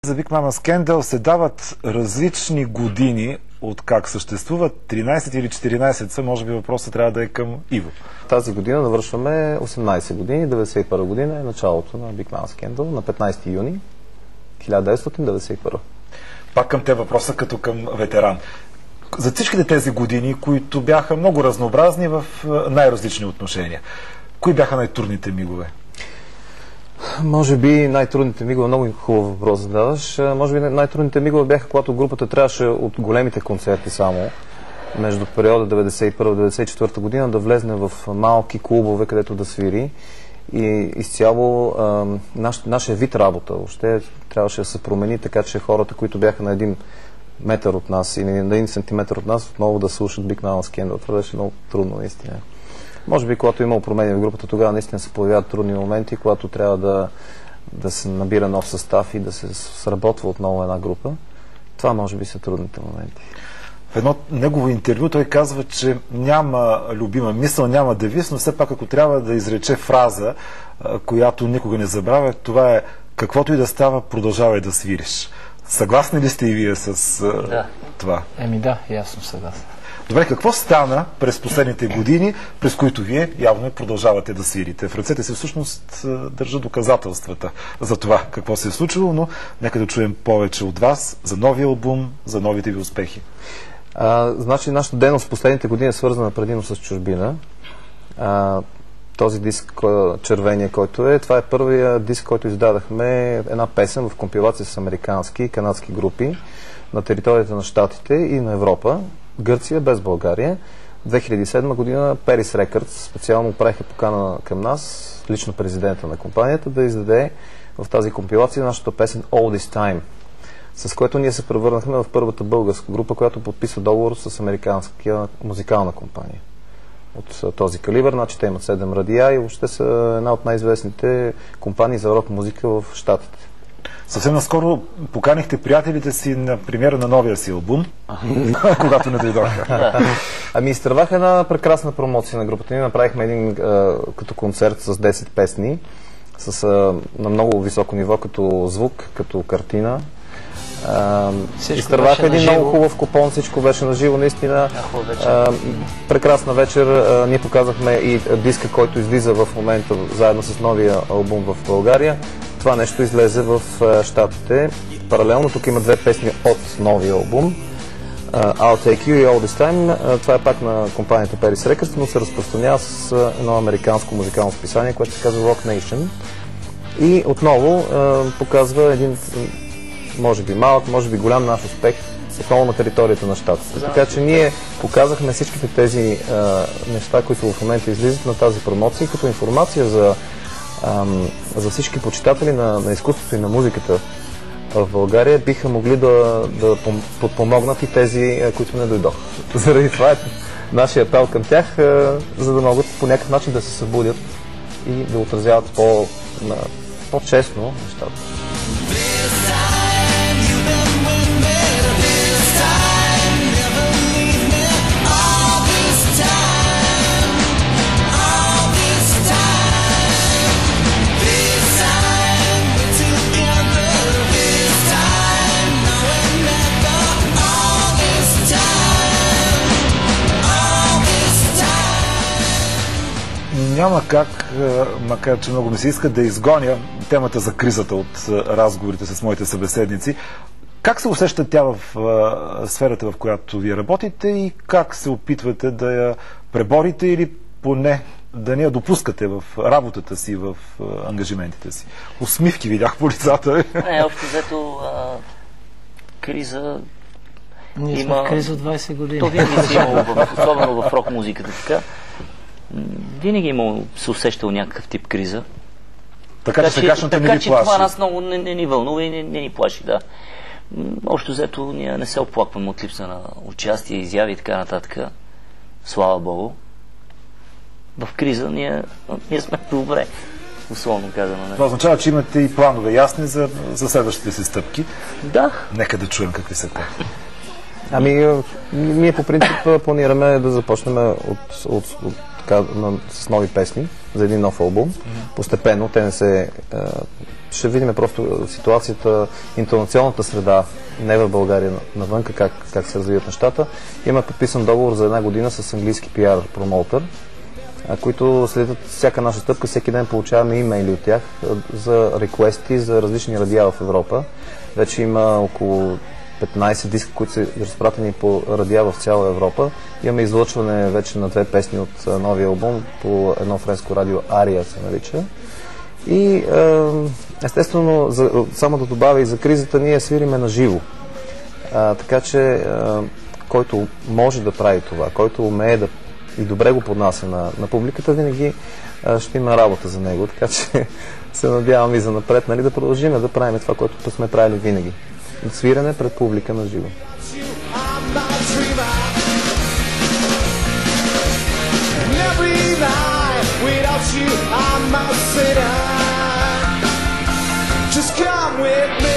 за Big Mama Scandal се дават различни години от как съществуват. 13 или 14 са, може би въпросът трябва да е към Иво. Тази година навършваме 18 години, 91 година е началото на Big Mama Scandal, на 15 юни 1991. Пак към те въпроса като към ветеран. За всичките тези години, които бяха много разнообразни в най-различни отношения, кои бяха най-трудните мигове? Може би най-трудните мигове, много хубав въпрос задаваш, може би най-трудните мигове бяха, когато групата трябваше от големите концерти само, между периода 91-94 година, да влезне в малки клубове, където да свири. И изцяло нашия вид работа въобще трябваше да се промени, така че хората, които бяха на 1 метър от нас или на 1 сантиметър от нас, отново да слушат Big Mama Scandal. Това беше много трудно, наистина. Може би, когато има промени в групата, тогава наистина се появяват трудни моменти, когато трябва да се набира нов състав и да се сработва отново една група. Това може би са трудните моменти. В едно негово интервю той казва, че няма любима мисъл, няма девиз, но все пак ако трябва да изрече фраза, която никога не забравя, това е: каквото и да става, продължавай да свириш. Съгласни ли сте и вие с това? Да, и аз съм съгласен. Добре, какво стана през последните години, през които вие явно продължавате да свирите? В ръцете си всъщност държа доказателствата за това какво се е случило, но нека да чуем повече от вас за новия албум, за новите ви успехи. Значи, нашата дейност в последните години е свързана предимно с чужбина. Този диск, червения, който е, това е първия диск, който издадахме, една песен в компилация с американски и канадски групи на територията на Щатите и на Европа. Гърция без България. 2007 година Paris Records специално правиха покана към нас, лично президента на компанията, да издаде в тази компилация нашата песен All This Time, с което ние се превърнахме в първата българска група, която подписва договор с американска музикална компания от този калибър. Значи те имат 7 радиа и въобще са една от най-известните компании за рок музика в Щатите. Съвсем наскоро поканихте приятелите си на премиера на новия си албум, когато не дойдоха. Изтървах една прекрасна промоция на групата ни. Направихме един като концерт с 10 песни, на много високо ниво, като звук, като картина. Изтървах един много хубав купон, всичко беше на живо, наистина. Прекрасна вечер. Ние показахме и диска, който излиза в момента заедно с новия албум в България. Това нещо излезе в Щатите. Паралелно тук има 2 песни от новия албум. I'll Take You и All This Time. Това е пак на компанията Paris Records, но се разпространява с едно американско музикално списание, което се казва Rock Nation. И отново показва един, може би малък, може би голям наш успех отново на територията на Щатите. Така че ние показахме всичките тези неща, които в момента излизат на тази промоция, като информация за всички почитатели на изкуството и на музиката в България, биха могли да подпомогнат и тези, които не дойдоха. Заради това е нашия апел към тях, за да могат по някакъв начин да се събудят и да отразяват по-честно нещата. Няма как, макар че много ми се иска, да изгоня темата за кризата от разговорите с моите събеседници. Как се усеща тя в сферата, в която вие работите, и как се опитвате да я преборите или поне да не я допускате в работата си, в ангажиментите си? Усмивки видях по лицата. Не, общо взето криза... Ние сме в криза от 20 години. То винаги си имало, особено в рок музиката, така. Винаги се усещал някакъв тип криза. Така че сегашната не ви плаши. Това нас много не ни вълнува и не ни плаши, да. Общо взето ние не се оплакваме от липса на участие, изяви и така нататък. Слава Богу. В криза ние сме добре, условно казано. Това означава, че имате и планове ясни за следващите си стъпки. Да. Нека да чуем какви са те. Ние по принцип планираме да започнем от с нови песни за един нов албум. Постепенно те не се... ще видим просто ситуацията, интонационната среда, не в България, навънка, как се развиват нещата. Имаме подписан договор за 1 година с английски пиар промоутър, които следят всяка наша стъпка. Всеки ден получаваме имейли от тях за реквести за различни радиа в Европа. Вече има около 15 диска, които са разпратени по радиа в цяла Европа. Имаме излъчване вече на 2 песни от новия албум по едно френско радио, Ария се нарича. И естествено, само да добавя и за кризата, ние свириме на живо. Така че, който може да прави това, който умее и добре го поднася на публиката, винаги ще има работа за него. Така че се надявам и за напред, нали, да продължим да правим това, което сме правили винаги. Свирене пред публика на живо. Just come with me.